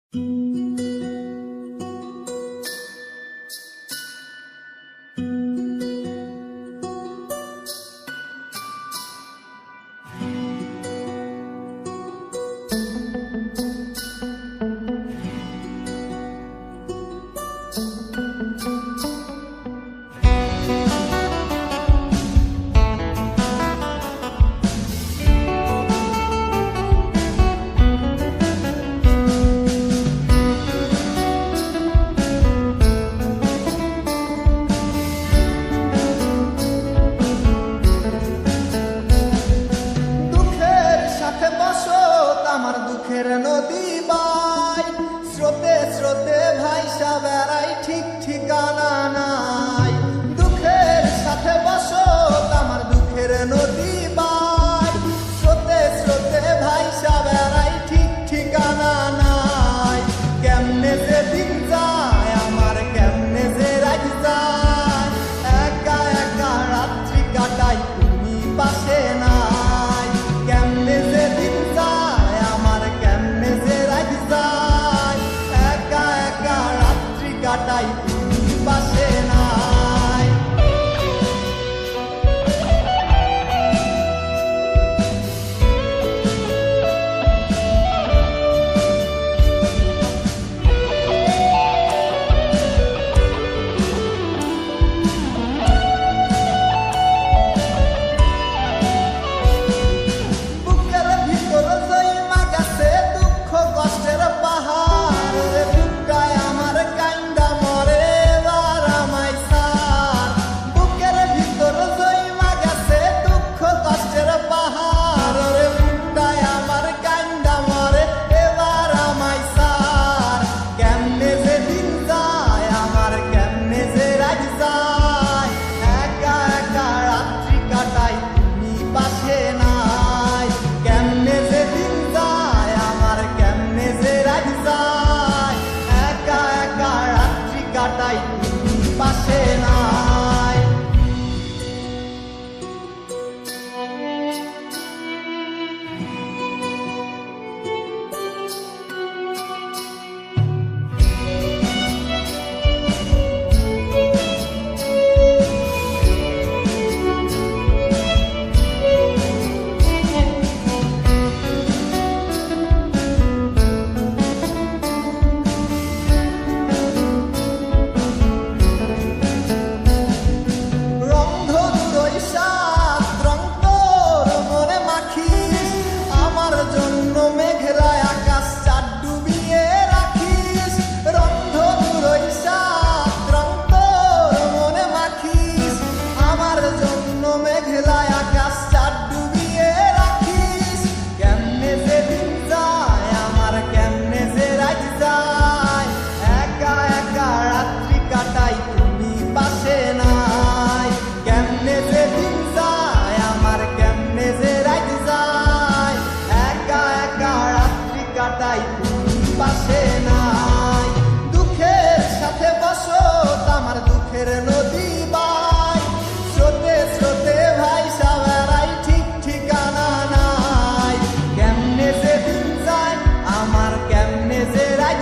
আমার দুঃখের নদী বাই, স্রোতে স্রোতে ভাইসা বেড়াই, ঠিক ঠিকানা নাই। দুঃখের সাথে বসো আমার দুঃখের নদী বাই, স্রোতে স্রোতে ভাইসা বেড়াই, ঠিক ঠিকানা নাই। কেমনে যে দিন যায় আমার, কেমনে যে রাত যায়, একা একা রাত্রি কাটাই, তুমি পাশে নাই। কেমনে যে দিন যায় আমার, কেমনে যে রাত যায়, একা একা রাত্রি কাটাই, তুমি পাশে নাই। পাশে নাই। পাশে নাই। দুঃখের সাথে বসো আমার দুঃখের নদী বাই, স্রোতে স্রোতে ভাইসা বেড়াই, ঠিক ঠিকানা নাই। কেমনে যে দিন যায় আমার, কেমনে যে রাত